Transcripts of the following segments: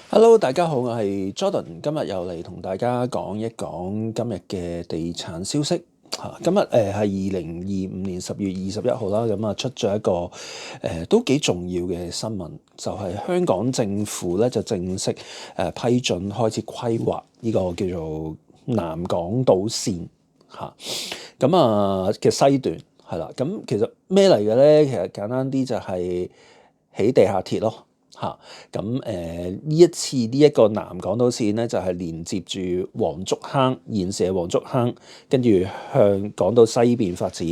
Hello，大家好，我係 Jordan，今日又嚟同大家講一講今日嘅地產消息嚇。今日係2025年10月21號啦，咁啊出咗一個都幾重要嘅新聞，就係香港政府咧就正式批准開始規劃呢個叫做南港島線嚇。咁嘅西段係啦，咁其實咩嚟嘅咧？其實簡單啲就係起地下鐵咯。咁呢一次呢一個南港島線咧，就係連接住黃竹坑，現時嘅黃竹坑，跟住向港島西邊發展，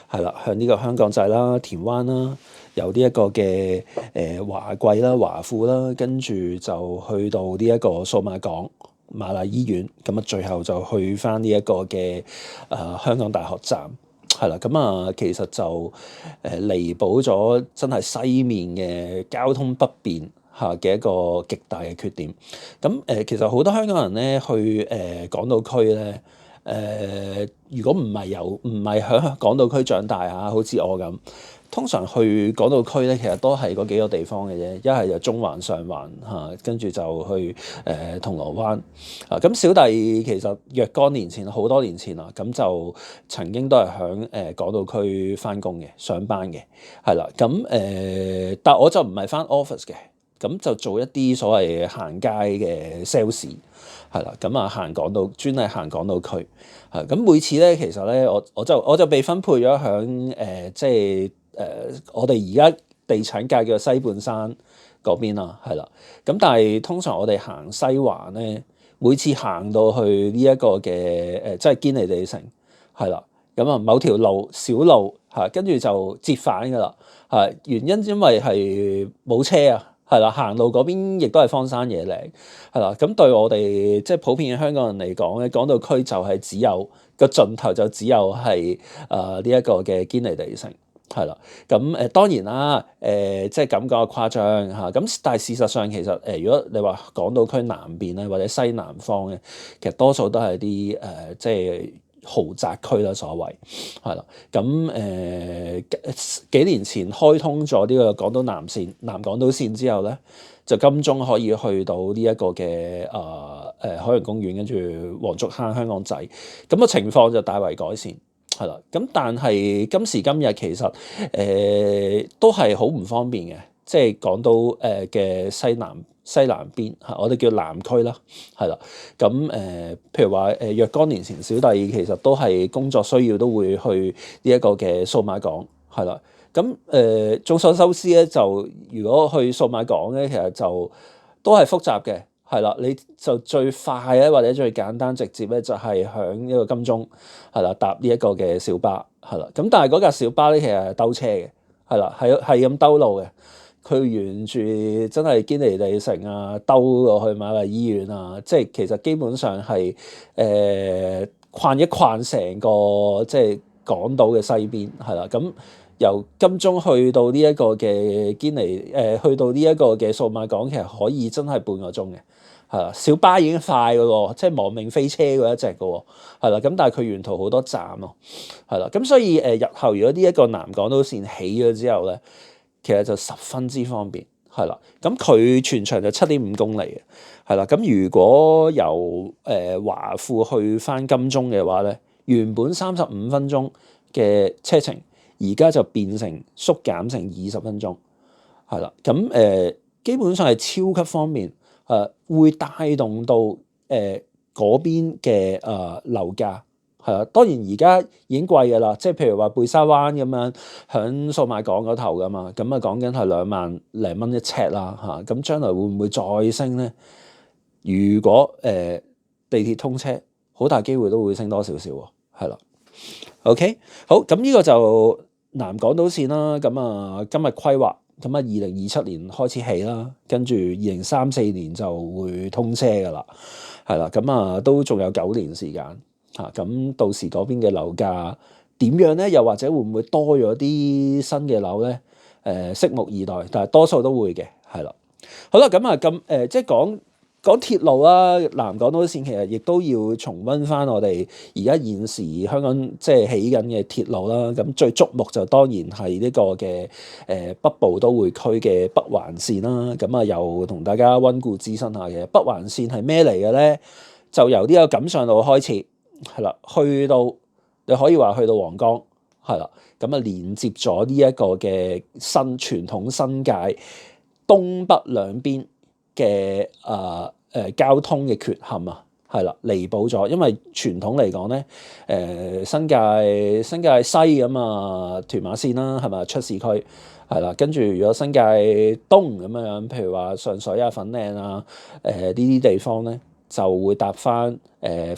係啦，向呢個香港仔啦、田灣啦，有呢一個嘅華貴啦、華富啦，跟住就去到呢一個數碼港、瑪麗醫院，咁啊最後就去翻呢一個嘅香港大學站。係啦，其實就彌補咗真係西面嘅交通不便嚇嘅一個極大嘅缺點。其實好多香港人咧去港島區咧，如果唔係喺港島區長大嚇，好似我咁，通常去港島區咧，其實都係嗰幾個地方嘅啫。一係就中環、上環嚇，跟住就去銅鑼灣。咁小弟其實若干年前，好多年前啦，咁就曾經都係喺港島區翻工嘅、上班嘅，係啦。但我就唔係翻 office 嘅，咁就做一啲所謂行街嘅 sales，係啦。行港島，專係行港島區。咁每次咧，其實咧，我就被分配咗喺我哋而家地產界叫做西半山嗰邊啦，係啦。咁但係通常我哋行西環咧，每次行到去呢一個嘅即係堅尼地城，係啦。某條路小路嚇，跟住就折返㗎啦。原因因為係冇車啊，係啦。行路嗰邊亦都係荒山野嶺，係啦。咁對我哋即係普遍嘅香港人嚟講咧，港島區就係只有個盡頭就只有係呢一個嘅堅尼地城。係啦，當然啦，即係咁講誇張嚇，但係事實上其實如果你話港島區南邊咧，或者西南方咧，其實多數都係啲即係豪宅區啦，所謂係啦。幾年前開通咗呢個港島南線、南港島線之後咧，就金鐘可以去到呢一個嘅海洋公園，跟住黃竹坑、香港仔，個情況就大為改善。係啦，但係今時今日其實都係好唔方便嘅，即係港島嘅西南邊嚇，我哋叫南區啦，係啦。譬如話若干年前，小弟其實都係工作需要都會去呢一個嘅數碼港，係啦。眾所周知咧，就如果去數碼港咧，其實就都係複雜嘅。係啦，你就最快咧，或者最簡單直接咧，就係響呢個金鐘係啦，搭呢一個嘅小巴係啦。但係嗰架小巴咧，其實係兜車嘅，係啦，係咁兜路嘅。佢沿住真係堅尼地城啊，兜落去瑪麗醫院啊，即係其實基本上係逛一逛成個即係港島嘅西邊係啦。由金鐘去到呢一個嘅堅尼去到呢一個嘅數碼港，其實可以真係半個鐘嘅。係啦，小巴已經快嘅喎，即係亡命飛車嗰一隻嘅喎，係啦。但係佢沿途好多站咯，係啦。所以日後如果呢一個南港島線起咗之後咧，其實就十分之方便，係啦。佢全長就7.5公里嘅，係啦。如果由華富去翻金鐘嘅話咧，原本35分鐘嘅車程，而家就變成縮減成20分鐘，係啦。基本上係超級方便。會帶動到嗰邊嘅樓價係啦。當然而家已經貴㗎啦，即係譬如話貝沙灣咁樣響數碼港嗰頭㗎嘛，講緊係2萬零蚊一尺啦嚇。將來會唔會再升咧？如果地鐵通車，好大機會都會升多少少喎，係啦。OK， 好，呢個就南港島線啦。今日規劃。2027年開始起啦，跟住2034年就會通車㗎啦，係啦。都仲有9年時間嚇。到時嗰邊嘅樓價點樣咧？又或者會唔會多咗啲新嘅樓咧？拭目以待，但係多數都會嘅，係啦。好啦，即係講講鐵路啦，南港島線其實亦都要重溫翻我哋而家現時香港即係起緊嘅鐵路啦。咁最矚目就當然係呢個嘅北部都會區嘅北環線啦。咁啊，又同大家溫故知新下嘅北環線係咩嚟嘅咧？就由呢個錦上路開始，係啦，去到你可以話去到皇崗，係啦，咁啊連接咗呢一個嘅傳統新界東北兩邊嘅交通嘅缺陷啊，係啦，彌補咗。因為傳統嚟講咧，新界西咁啊，屯馬線啦，係咪出市區係啦？跟住如果新界東咁樣，譬如話上水啊、粉嶺啊，呢啲地方咧就會搭翻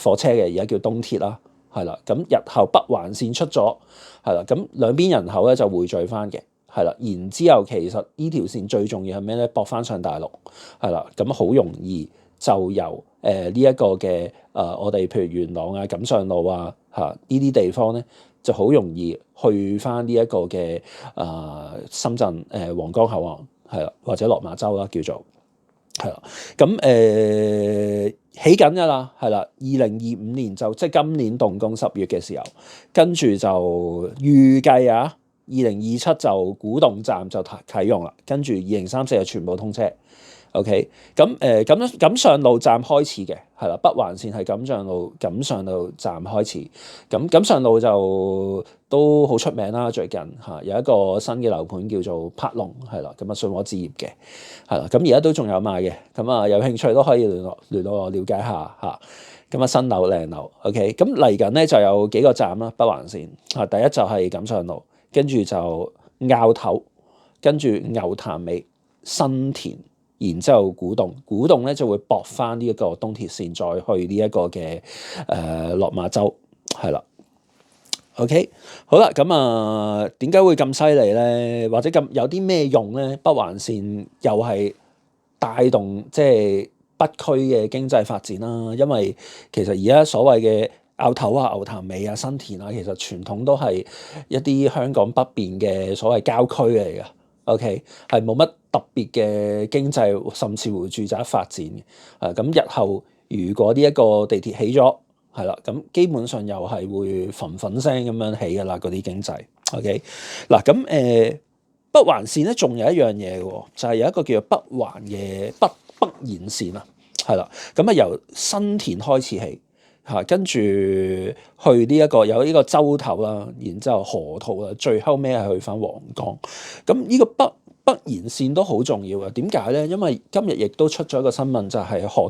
火車嘅，而家叫東鐵啦，係啦。咁日後北環線出咗，係啦，咁兩邊人口咧就匯聚翻嘅。係啦，然之後其實呢條線最重要係咩咧？駁翻上大陸，係啦，咁好容易就由呢一個嘅我哋譬如元朗啊、錦上路啊呢啲地方咧，就好容易去翻呢一個嘅深圳皇崗口岸，係啦，或者落馬洲啦叫做，係啦，咁起緊㗎啦，係啦，2025年就即係今年動工10月嘅時候，跟住就預計2027就古洞站就啟用啦，跟住2034就全部通車。OK， 咁錦上路站開始嘅，係啦，北環線係錦上路站開始。咁錦上路就都好出名啦，最近有一個新嘅樓盤叫做柏龍，係啦，咁信和置業嘅，係啦，咁而家都仲有賣嘅，咁有興趣都可以聯絡我了解下嚇。咁新樓靚樓 ，OK， 咁嚟緊咧就有幾個站啦，北環線第一就係錦上路。跟住就坳頭，跟住牛潭尾、新田，然之後古洞咧就會駁翻呢一個東鐵線，再去呢一個嘅落馬洲，係啦。OK， 好啦，咁點解會咁犀利咧？或者咁有啲咩用咧？北環線又係帶動即係北區嘅經濟發展啦，因為其實而家所謂嘅坳頭啊、牛潭尾啊、新田啊，其實傳統都係一啲香港北邊嘅所謂郊區嚟嘅。OK， 係冇乜特別嘅經濟，甚至乎住宅發展嘅。咁日後如果呢一個地鐵起咗，係啦，咁基本上又係會粉聲咁樣起㗎啦，嗰啲經濟。OK，嗱咁北環線咧，仲有一樣嘢嘅，就係有一個叫做北環嘅北延線啊，係啦，咁由新田開始起。跟住去呢一個有呢個洲頭啦，然之後河套啦，最後尾係去翻皇崗。咁呢個北延線都好重要嘅。點解咧？因為今日亦都出咗一個新聞，就係河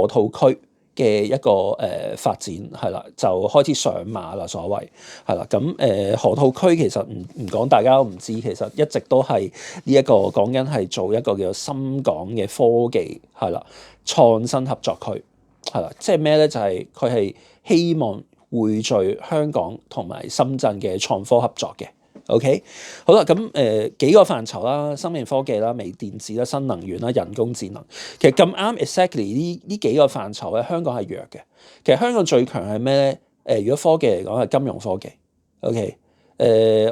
套區嘅一個發展係啦，就開始上馬啦。所謂係啦，咁河套區其實唔講大家都唔知，其實一直都係呢一個講緊係做一個叫做深港嘅科技係啦創新合作區。係啦，即係咩咧？就係佢係希望匯聚香港同埋深圳嘅創科合作嘅。OK， 好啦，咁幾個範疇啦，生命科技啦、微電子啦、新能源啦、人工智能，其實咁啱 exactly 呢幾個範疇咧，香港係弱嘅。其實香港最強係咩咧？如果科技嚟講係金融科技。OK，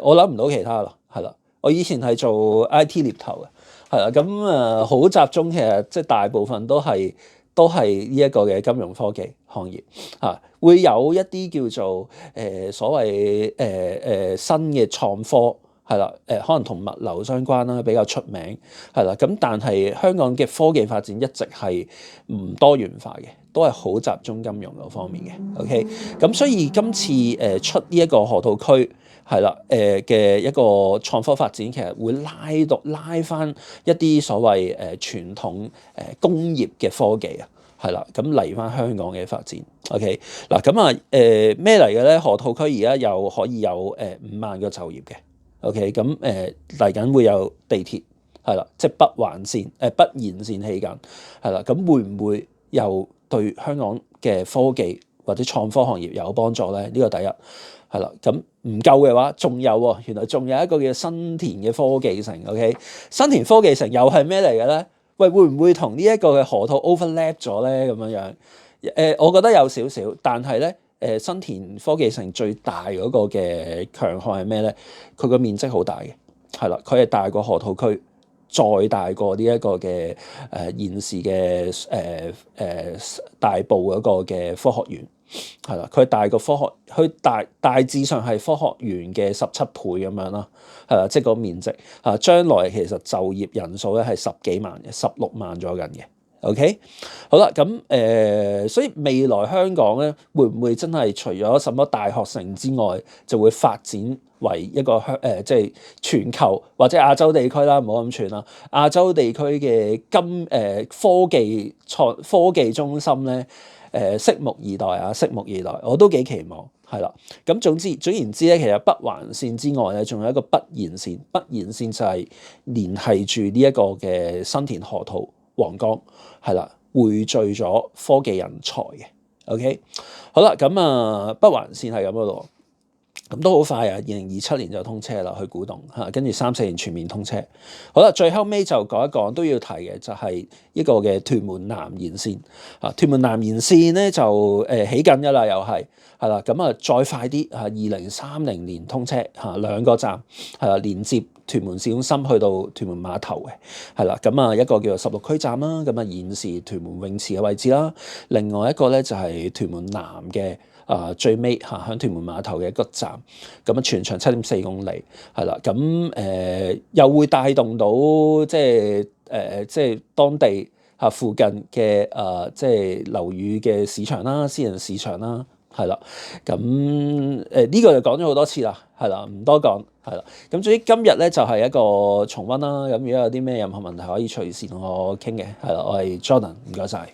我諗唔到其他啦，係啦。我以前係做 IT 獵頭嘅，係啦，咁好集中，其實即係大部分都係呢一個嘅金融科技行業會有一啲叫做所謂新嘅創科係啦，可能同物流相關啦，比較出名係啦。咁但係香港嘅科技發展一直係唔多元化嘅，都係好集中金融嗰方面嘅。OK， 咁所以今次出呢一個河套區係啦，嘅一個創科發展，其實會拉翻一啲所謂傳統工業嘅科技啊，係啦，咁嚟翻香港嘅發展。OK， 嗱咁咩嚟嘅咧？河套區而家又可以有5萬個就業嘅。OK， 咁嚟緊會有地鐵係啦，即係北環線北延線起緊係啦，咁會唔會又對香港嘅科技或者創科行業有幫助咧？呢個第一。係啦，咁唔夠嘅話，仲有喎，原來仲有一個叫新田嘅科技城。OK， 新田科技城又係咩嚟嘅咧？喂，會唔會同呢一個嘅河套 overlap 咗咧？咁樣我覺得有少少，但係咧新田科技城最大嗰個嘅強項係咩咧？佢個面積好大嘅，係啦，佢係大過河套區再大過呢一個嘅現時嘅大埔嗰個嘅科學園。係啦，佢大個科學，佢大致上係科學園嘅17倍咁樣啦，係啦，即係個面積啊。將來其實就業人數咧係10幾萬嘅，16萬咗緊嘅。OK，好啦，咁所以未來香港咧會唔會真係除咗什麼大學城之外，就會發展為一個即係全球或者亞洲地區啦，唔好咁串啦，亞洲地區嘅科技中心咧？拭目以待啊！拭目以待，我都幾期望，係啦。咁總言之咧，其實北環線之外咧，仲有一個北延線。北延線就係連繫住呢一個嘅新田河套皇崗，係啦，匯聚咗科技人才嘅。OK，好啦，咁北環線係咁嗰度。咁都好快啊！2027年就通車啦，去古洞嚇，跟住3-4年全面通車。好啦，最後尾就講一講都要提嘅，就係呢個嘅屯門南延線啊。屯門南延線咧就起緊㗎啦，又係啦。咁再快啲嚇，2030年通車嚇，2個站係啦，連接屯門市中心去到屯門碼頭嘅係啦。咁一個叫做16區站啦，咁現時屯門泳池嘅位置啦。另外一個咧就係屯門南嘅。最尾喺屯門碼頭嘅一個站，咁全長7.4公里，係啦，咁又會帶動到即係當地附近嘅即係樓宇嘅市場啦、私人市場啦，係啦，咁呢個就講咗好多次啦，係啦，唔多講，係啦，咁至於今日咧就係一個重溫啦，咁如果有啲咩任何問題可以隨時同我傾嘅，係啦，我係 Jordan，唔該晒。